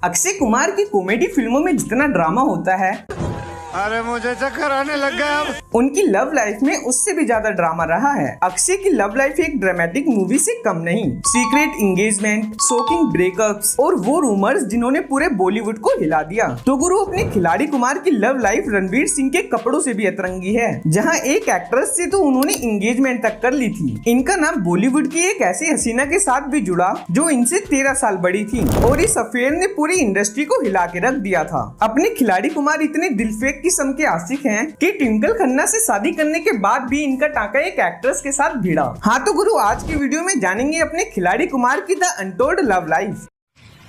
अक्षय कुमार की कॉमेडी फिल्मों में जितना ड्रामा होता है, अरे मुझे चक्कर आने लग गया अब। उनकी लव लाइफ में उससे भी ज्यादा ड्रामा रहा है। अक्षय की लव लाइफ एक ड्रामेटिक मूवी से कम नहीं। सीक्रेट एंगेजमेंट, शॉकिंग ब्रेकअप्स और वो रूमर्स जिन्होंने पूरे बॉलीवुड को हिला दिया। तो गुरु अपने खिलाड़ी कुमार की लव लाइफ रणवीर सिंह के कपड़ों से भी अतरंगी है, जहां एक एक्ट्रेस से तो उन्होंने एंगेजमेंट तक कर ली थी। इनका नाम बॉलीवुड की एक ऐसी हसीना के साथ भी जुड़ा जो इनसे 13 साल बड़ी थी, और इस अफेयर ने पूरी इंडस्ट्री को हिला के रख दिया था। अपने खिलाड़ी कुमार इतने दिलफेक किस्म के आशिक हैं कि ट्विंकल खन्ना से शादी करने के बाद भी इनका टांका एक एक्ट्रेस के साथ भिड़ा। हाँ तो गुरु आज की वीडियो में जानेंगे अपने खिलाड़ी कुमार की द अनटोल्ड लव लाइफ।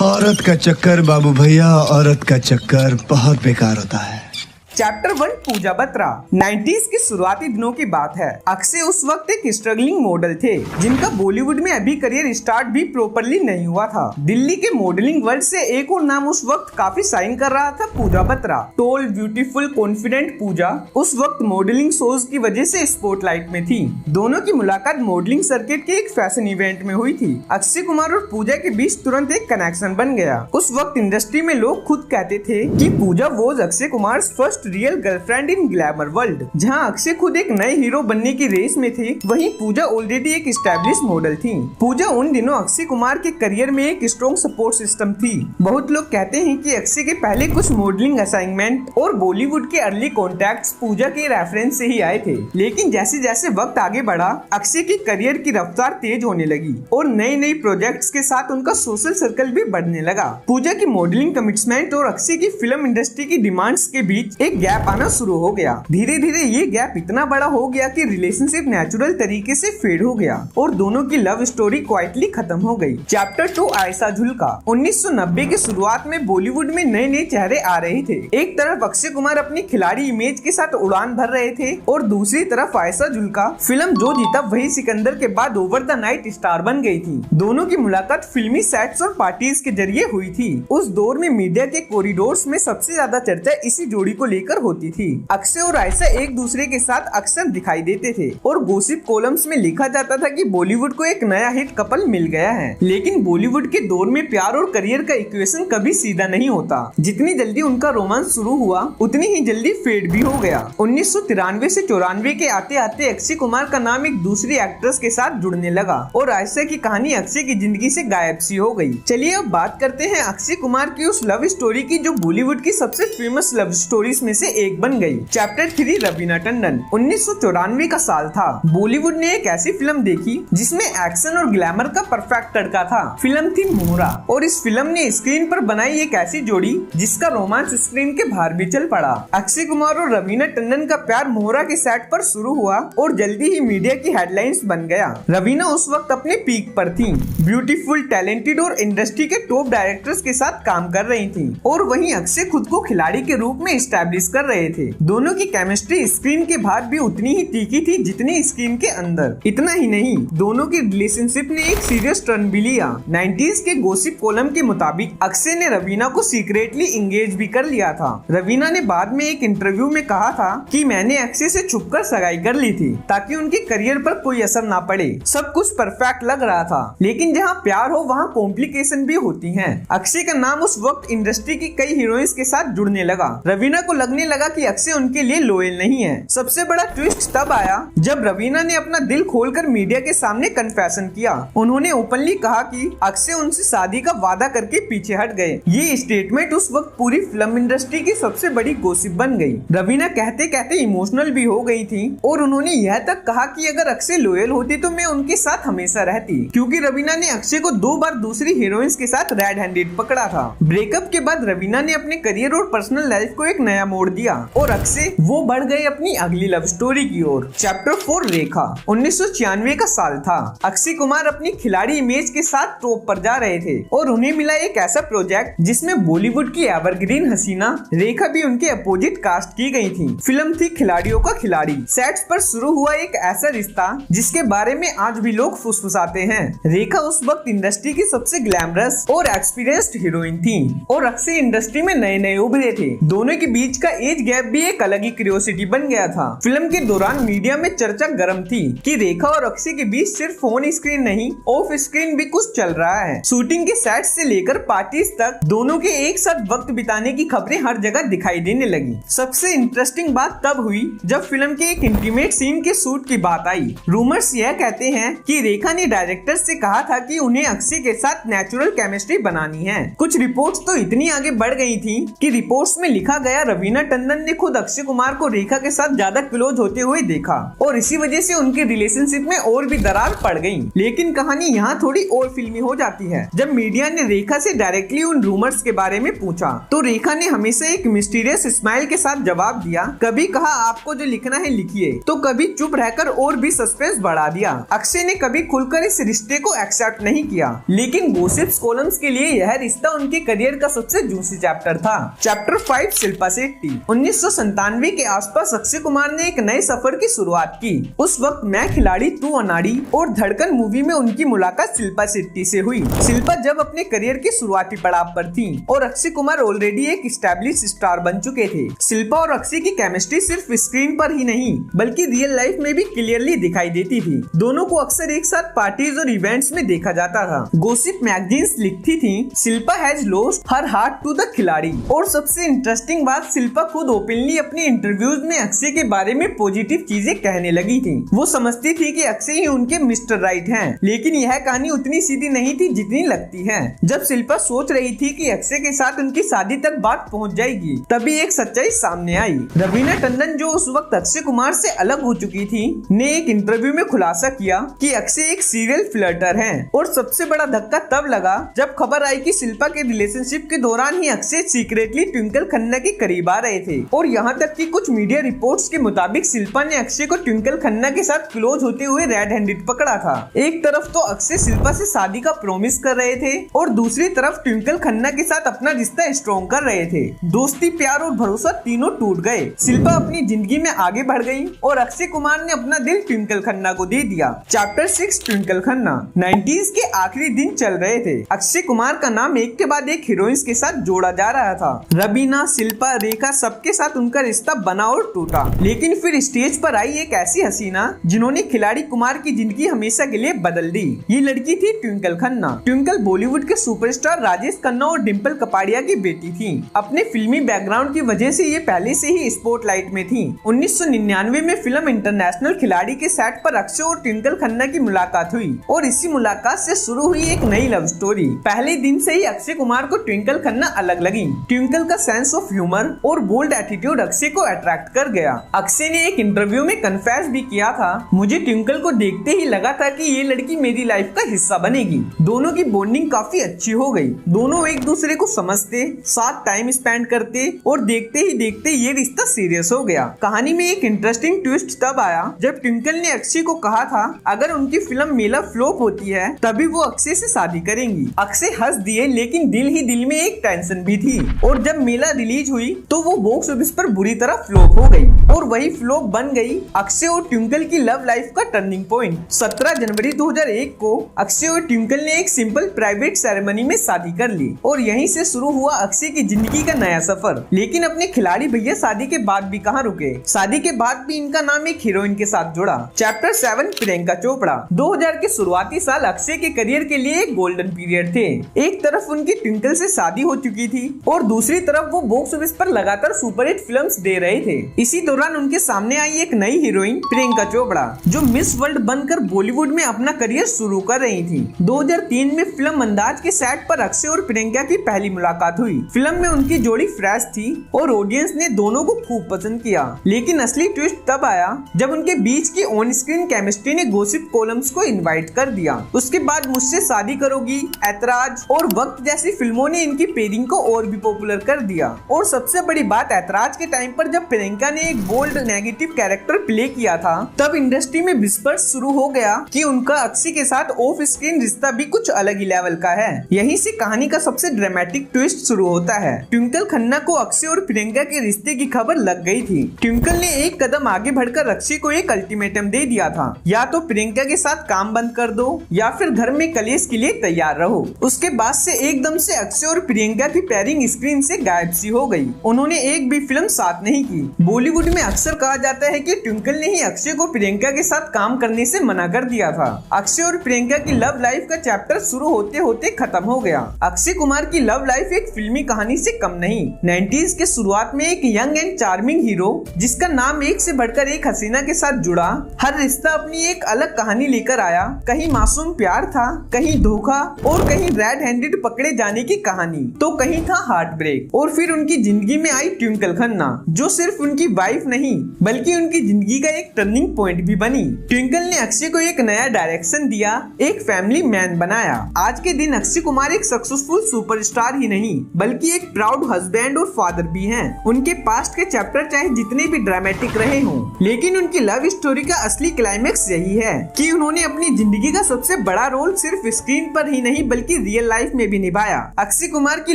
औरत का चक्कर बाबू भैया, औरत का चक्कर बहुत बेकार होता है। चैप्टर 1 पूजा बत्रा। 90s के शुरुआती दिनों की बात है। अक्षय उस वक्त एक स्ट्रगलिंग मॉडल थे जिनका बॉलीवुड में अभी करियर स्टार्ट भी प्रॉपरली नहीं हुआ था। दिल्ली के मॉडलिंग वर्ल्ड से एक और नाम उस वक्त काफी साइन कर रहा था, पूजा बत्रा। टॉल, ब्यूटीफुल, कॉन्फिडेंट पूजा उस वक्त मॉडलिंग शोज की वजह से स्पॉटलाइट में थी। दोनों की मुलाकात मॉडलिंग सर्किट के एक फैशन इवेंट में हुई थी। अक्षय कुमार और पूजा के बीच तुरंत एक कनेक्शन बन गया। उस वक्त इंडस्ट्री में लोग खुद कहते थे कि Pooja was Akshay Kumar first real girlfriend in glamour world. जहां अक्षय खुद एक नए हीरो बनने की रेस में थे, वहीं पूजा ऑलरेडी एक एस्टैब्लिश मॉडल थी। पूजा उन दिनों अक्षय कुमार के करियर में एक स्ट्रॉन्ग सपोर्ट सिस्टम थी। बहुत लोग कहते हैं कि अक्षय के पहले कुछ मॉडलिंग असाइनमेंट और बॉलीवुड के अर्ली कॉन्टैक्ट्स पूजा के रेफरेंस से ही आए थे। लेकिन जैसे जैसे वक्त आगे बढ़ा, अक्षय की करियर की रफ्तार तेज होने लगी और नई नई प्रोजेक्ट्स के साथ उनका सोशल सर्कल भी बढ़ने लगा। पूजा की मॉडलिंग कमिटमेंट और अक्षय की फिल्म इंडस्ट्री की डिमांड्स के बीच एक गैप आना शुरू हो गया। धीरे धीरे ये गैप इतना बड़ा हो गया कि रिलेशनशिप नेचुरल तरीके से फेड हो गया और दोनों की लव स्टोरी क्वाइटली खत्म हो गई। चैप्टर 2 आयशा झुल्का। 1990 के शुरुआत में बॉलीवुड में नए नए चेहरे आ रहे थे। एक तरफ अक्षय कुमार अपनी खिलाड़ी इमेज के साथ उड़ान भर रहे थे और दूसरी तरफ आयशा झुल्का फिल्म जो जीता वही सिकंदर के बाद ओवर द नाइट स्टार बन गई थी। दोनों की मुलाकात फिल्मी सेट्स और पार्टीज के जरिए हुई थी। उस दौर में मीडिया के कॉरिडोर्स में सबसे ज्यादा चर्चा इसी जोड़ी को लेकर होती थी। अक्षय और आयशा एक दूसरे के साथ अक्सर दिखाई देते थे और गॉसिप कॉलम्स में लिखा जाता था कि बॉलीवुड को एक नया हिट कपल मिल गया है। लेकिन बॉलीवुड के दौर में प्यार और करियर का इक्वेशन कभी सीधा नहीं होता। जितनी जल्दी उनका रोमांस शुरू हुआ, उतनी ही जल्दी फेड भी हो गया। 1993 से 94 के आते आते अक्षय कुमार का नाम एक दूसरी एक्ट्रेस के साथ जुड़ने लगा और आयशा की कहानी अक्षय की जिंदगी से गायब सी हो गई। चलिए अब बात करते हैं अक्षय कुमार की उस लव स्टोरी की जो बॉलीवुड की सबसे फेमस लव स्टोरीज में से एक बन गई। चैप्टर 3 रवीना टंडन। 1994 का साल था। बॉलीवुड ने एक ऐसी फिल्म देखी जिसमें एक्शन और ग्लैमर का परफेक्ट तड़का था। फिल्म थी मोहरा और इस फिल्म ने स्क्रीन पर बनाई एक ऐसी जोड़ी जिसका रोमांस स्क्रीन के बाहर भी चल पड़ा। अक्षय कुमार और रवीना टंडन का प्यार मोहरा के सेट पर शुरू हुआ और जल्दी ही मीडिया की हेडलाइंस बन गया। रवीना उस वक्त अपने पीक पर थी, ब्यूटीफुल, टैलेंटेड और इंडस्ट्री के टॉप डायरेक्टर्स के साथ काम कर रही थी और वहीं अक्षय खुद को खिलाड़ी के रूप में एस्टैब्लिश कर रहे थे। दोनों की केमिस्ट्री स्क्रीन के बाहर भी उतनी ही तीखी थी जितनी स्क्रीन के अंदर। इतना ही नहीं, दोनों की रिलेशनशिप ने एक सीरियस टर्न भी लिया। 90s के गॉसिप कॉलम के मुताबिक अक्षय ने रवीना को सीक्रेटली एंगेज भी कर लिया था। रवीना ने बाद में एक इंटरव्यू में कहा था कि मैंने अक्षय से छुपकर सगाई कर ली थी ताकि उनके करियर पर कोई असर ना पड़े। सब कुछ परफेक्ट लग रहा था, लेकिन जहाँ प्यार हो वहाँ कॉम्प्लिकेशन भी होती हैं। अक्षय का नाम उस वक्त इंडस्ट्री की कई हीरोइंस के साथ जुड़ने लगा। रवीना को लगने लगा कि अक्षय उनके लिए लॉयल नहीं है। सबसे बड़ा ट्विस्ट तब आया जब रवीना ने अपना दिल खोलकर मीडिया के सामने कन्फेशन किया। उन्होंने ओपनली कहा कि अक्षय उनसे शादी का वादा करके पीछे हट गए। ये स्टेटमेंट उस वक्त पूरी फिल्म इंडस्ट्री की सबसे बड़ी गॉसिप बन गई। रवीना कहते कहते इमोशनल भी हो गई थी और उन्होंने यह तक कहा कि अगर अक्षय लॉयल होती तो मैं उनके साथ हमेशा रहती, क्योंकि रवीना ने अक्षय को 2 बार दूसरी हीरोइंस के साथ रेड हैंडेड पकड़ा था। ब्रेकअप के बाद रवीना ने अपने करियर और पर्सनल लाइफ को एक नया मोड़ दिया और अक्षय वो बढ़ गए अपनी अगली लव स्टोरी की ओर। चैप्टर 4 रेखा। 1996 का साल था। अक्षय कुमार अपनी खिलाड़ी इमेज के साथ टॉप पर जा रहे थे और उन्हें मिला एक ऐसा प्रोजेक्ट जिसमें बॉलीवुड की एवरग्रीन हसीना रेखा भी उनके अपोजिट कास्ट की गई थी। फिल्म थी खिलाड़ियों का खिलाड़ी। सेट्स पर शुरू हुआ एक ऐसा रिश्ता जिसके बारे में आज भी लोग फुसफुसाते हैं। रेखा उस वक्त इंडस्ट्री की सबसे ग्लैमरस और एक्सपीरियंस्ड हीरोइन थी और अक्षय इंडस्ट्री में नए नए उभरे थे। दोनों के बीच का एज गैप भी एक अलग ही क्यूरियोसिटी बन गया था। फिल्म के दौरान मीडिया में चर्चा गर्म थी कि रेखा और अक्षय के बीच सिर्फ फोन स्क्रीन नहीं, ऑफ स्क्रीन भी कुछ चल रहा है। शूटिंग के सेट से लेकर पार्टीज तक दोनों के एक साथ वक्त बिताने की खबरें हर जगह दिखाई देने लगी। सबसे इंटरेस्टिंग बात तब हुई जब फिल्म के एक इंटीमेट सीन के शूट की बात आई। रूमर्स यह कहते हैं कि रेखा ने डायरेक्टर से कहा था कि उन्हें अक्षय के साथ नेचुरल केमिस्ट्री बनानी है। कुछ रिपोर्ट्स तो इतनी आगे बढ़ गई थी कि रिपोर्ट्स में लिखा गया रवीना टंडन ने खुद अक्षय कुमार को रेखा के साथ ज्यादा क्लोज होते हुए देखा और इसी वजह से उनके रिलेशनशिप में और भी दरार पड़ गई। लेकिन कहानी यहाँ थोड़ी और फिल्मी हो जाती है। जब मीडिया ने रेखा से डायरेक्टली उन रूमर्स के बारे में पूछा तो रेखा ने हमेशा एक मिस्टीरियस स्माइल के साथ जवाब दिया, कभी कहा आपको जो लिखना है लिखिए, तो कभी चुप रहकर और भी सस्पेंस बढ़ा दिया। अक्षय ने कभी खुलकर इस रिश्ते को एक्सेप्ट नहीं किया, लेकिन गॉसिप्स कॉलम्स के लिए यह रिश्ता उनके करियर का सबसे जूसी चैप्टर था। चैप्टर 5 शिल्पा शेट्टी। 1997 के आसपास अक्षय कुमार ने एक नए सफर की शुरुआत की। उस वक्त मैं खिलाड़ी तू अनाड़ी और धड़कन मूवी में उनकी मुलाकात शिल्पा शेट्टी से हुई। शिल्पा जब अपने करियर के शुरुआती पड़ाव पर थी और अक्षय कुमार ऑलरेडी एक एस्टैब्लिश स्टार बन चुके थे। शिल्पा और अक्षय की केमिस्ट्री सिर्फ स्क्रीन पर ही नहीं बल्कि रियल लाइफ में भी क्लियरली दिखाई देती थी। दोनों को अक्सर एक साथ पार्टीज और इवेंट्स में देखा जाता था। गॉसिप मैगजीन्स लिखती थी Shilpa has lost her heart to the खिलाड़ी। और सबसे इंटरेस्टिंग बात, शिल्पा खुद ओपनली अपने इंटरव्यूज में अक्षय के बारे में पॉजिटिव चीजें कहने लगी थी। वो समझती थी कि अक्षय ही उनके मिस्टर राइट हैं, लेकिन यह कहानी उतनी सीधी नहीं थी जितनी लगती है। जब शिल्पा सोच रही थी कि अक्षय के साथ उनकी शादी तक बात पहुंच जाएगी, तभी एक सच्चाई सामने आई। रवीना टंडन, जो उस वक्त अक्षय कुमार से अलग हो चुकी थी, ने एक इंटरव्यू में खुलासा किया कि अक्षय एक सीरियल फ्लर्टर है। और सबसे बड़ा धक्का तब लगा जब खबर आई कि शिल्पा के रिलेशनशिप के दौरान ही अक्षय सीक्रेटली ट्विंकल खन्ना के करीब आ रहे थे। और यहाँ तक कि कुछ मीडिया रिपोर्ट्स के मुताबिक शिल्पा ने अक्षय को ट्विंकल खन्ना के साथ क्लोज होते हुए रेड हैंडेड पकड़ा था। एक तरफ तो अक्षय शिल्पा से शादी का प्रॉमिस कर रहे थे और दूसरी तरफ ट्विंकल खन्ना के साथ अपना रिश्ता स्ट्रॉन्ग कर रहे थे। दोस्ती, प्यार और भरोसा तीनों टूट गए। शिल्पा अपनी जिंदगी में आगे बढ़ गई और अक्षय कुमार ने अपना दिल ट्विंकल खन्ना को दे दिया। चैप्टर 6 ट्विंकल खन्ना। 90s के आखिरी दिन चल रहे थे। अक्षय कुमार का नाम एक के बाद एक हीरोइंस के साथ जोड़ा जा रहा था। रवीना, शिल्पा, रेखा, सबके साथ उनका रिश्ता बना और टूटा। लेकिन फिर स्टेज पर आई एक ऐसी हसीना जिन्होंने खिलाड़ी कुमार की जिंदगी हमेशा के लिए बदल दी। ये लड़की थी ट्विंकल खन्ना। ट्विंकल बॉलीवुड के सुपरस्टार राजेश खन्ना और डिम्पल कपाड़िया की बेटी थी। अपने फिल्मी बैकग्राउंड की वजह से ये पहले से ही स्पॉटलाइट में थी। 1999 में फिल्म इंटरनेशनल खिलाड़ी के सेट पर अक्षय और ट्विंकल खन्ना की मुलाकात हुई और इसी मुलाकात से शुरू हुई एक नई लव स्टोरी। पहले दिन से ही अक्षय कुमार को ट्विंकल खन्ना अलग लगी। ट्विंकल का सेंस ऑफ ह्यूमर और बोल्ड एटीट्यूड अक्षय को अट्रैक्ट कर गया। अक्षय ने एक इंटरव्यू में कन्फेस भी किया था, मुझे ट्विंकल को देखते ही लगा था कि ये लड़की मेरी लाइफ का हिस्सा बनेगी। दोनों की बॉन्डिंग काफी अच्छी हो गई। दोनों एक दूसरे को समझते, साथ टाइम स्पेंड करते और देखते ही देखते ये रिश्ता सीरियस हो गया। कहानी में एक इंटरेस्टिंग ट्विस्ट तब आया जब ट्विंकल ने अक्षय को कहा था अगर उनकी फिल्म मेला फ्लॉप होती है तभी वो अक्षय से शादी करेंगी। अक्षय हंस दिए, लेकिन दिल ही दिल में एक टेंशन भी थी। और जब मेला रिलीज हुई तो वो बॉक्स ऑफिस पर बुरी तरह फ्लॉप हो गई और वही फ्लॉप बन गई अक्षय और ट्विंकल की लव लाइफ का टर्निंग पॉइंट। 17 जनवरी 2001 को अक्षय और ट्विंकल ने एक सिंपल प्राइवेट सेरेमनी में शादी कर ली और यहीं से शुरू हुआ अक्षय की जिंदगी का नया सफर। लेकिन अपने खिलाड़ी भैया शादी के बाद भी कहाँ रुके। शादी के बाद भी इनका नाम एक हीरोइन के साथ जुड़ा। चैप्टर 7 प्रियंका चोपड़ा। 2000 के शुरुआती साल अक्षय के करियर के लिए एक गोल्डन पीरियड थे। एक तरफ उनकी ट्विंकल से शादी हो चुकी थी और दूसरी तरफ वो बॉक्स ऑफिस पर लगातार सुपरहिट फिल्म्स दे रहे थे। इसी दौरान उनके सामने आई एक नई हीरोइन प्रियंका चोपड़ा, जो मिस वर्ल्ड बनकर बॉलीवुड में अपना करियर शुरू कर रही थी। 2003 में फिल्म अंदाज के सेट पर अक्षय और प्रियंका की पहली मुलाकात हुई। फिल्म में उनकी जोड़ी फ्रेश थी और ऑडियंस ने दोनों को खूब पसंद किया। लेकिन असली ट्विस्ट तब आया जब उनके बीच की ऑन स्क्रीन केमिस्ट्री ने गॉसिप कॉलम्स को इनवाइट कर दिया। उसके बाद मुझसे शादी करोगी, ऐतराज और वक्त जैसी फिल्मों ने इनकी पेयरिंग को और भी पॉपुलर कर दिया। और सबसे बड़ी बात, ऐतराज के टाइम पर जब प्रियंका ने एक बोल्ड नेगेटिव कैरेक्टर प्ले किया था, तब इंडस्ट्री में विस्पर्स शुरू हो गया कि उनका अक्षय के साथ ऑफ स्क्रीन रिश्ता भी कुछ अलग ही लेवल का है। यहीं से कहानी का सबसे ड्रामेटिक ट्विस्ट शुरू होता है। ट्विंकल खन्ना को अक्षय और प्रियंका के रिश्ते की खबर लग गई थी। ट्विंकल ने एक कदम आगे बढ़कर अक्षय को एक अल्टीमेटम दे दिया था, या तो प्रियंका के साथ काम बंद कर दो या फिर घर में कलेश के लिए तैयार रहो। उसके बाद से एकदम से अक्षय और प्रियंका की पेयरिंग स्क्रीन से गायब सी हो गई। उन्होंने एक भी फिल्म साथ नहीं की। बॉलीवुड में अक्सर कहा जाता है कि ट्विंकल ने ही अक्षय को प्रियंका के साथ काम करने से मना कर दिया था। अक्षय और प्रियंका की लव लाइफ का चैप्टर शुरू होते होते खत्म हो गया। अक्षय कुमार की लव लाइफ एक फिल्मी कहानी से कम नहीं। 90s के शुरुआत में एक यंग एंड चार्मिंग हीरो जिसका नाम एक से बढ़कर एक हसीना के साथ जुड़ा, हर रिश्ता अपनी एक अलग कहानी लेकर आया। कहीं मासूम प्यार था, कहीं धोखा और कहीं रेड हैंडेड पकड़े जाने की कहानी, तो कहीं था हार्ट ब्रेक। और फिर उनकी जिंदगी में आई ट्विंकल खन्ना, जो सिर्फ उनकी वाइफ नहीं बल्कि उनकी जिंदगी का एक टर्निंग पॉइंट भी बनी। ट्विंकल ने अक्षय को एक नया डायरेक्शन दिया, एक फैमिली मैन बनाया। आज के दिन अक्षय कुमार एक सक्सेसफुल सुपरस्टार ही नहीं बल्कि एक प्राउड हस्बैंड और फादर भी हैं। उनके पास्ट के चैप्टर चाहे जितने भी ड्रामेटिक रहे हों, लेकिन उनकी लव स्टोरी का असली क्लाइमेक्स यही है कि उन्होंने अपनी जिंदगी का सबसे बड़ा रोल सिर्फ स्क्रीन पर ही नहीं बल्कि रियल लाइफ में भी निभाया। अक्षय कुमार की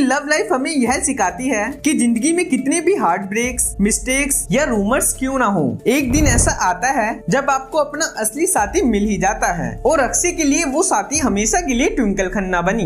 लव लाइफ हमें यह सिखाती है कि जिंदगी में कितने भी हार्ट ब्रेक्स, मिस्टेक्स या रूमर्स क्यों ना हो, एक दिन ऐसा आता है जब आपको अपना असली साथी मिल ही जाता है। और अक्षय के लिए वो साथी हमेशा के लिए ट्विंकल खन्ना बनी।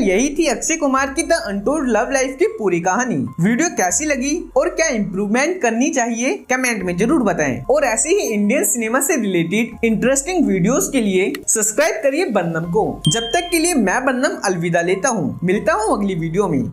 यही थी अक्षय कुमार की द अनटोल्ड लव लाइफ की पूरी कहानी। वीडियो कैसी लगी और क्या इम्प्रूवमेंट करनी चाहिए कमेंट में जरूर बताएं। और ऐसे ही इंडियन सिनेमा से रिलेटेड इंटरेस्टिंग वीडियोस के लिए सब्सक्राइब करिए बन्नम को। जब तक के लिए मैं बन्नम अलविदा लेता हूँ। मिलता हूँ अगली वीडियो में।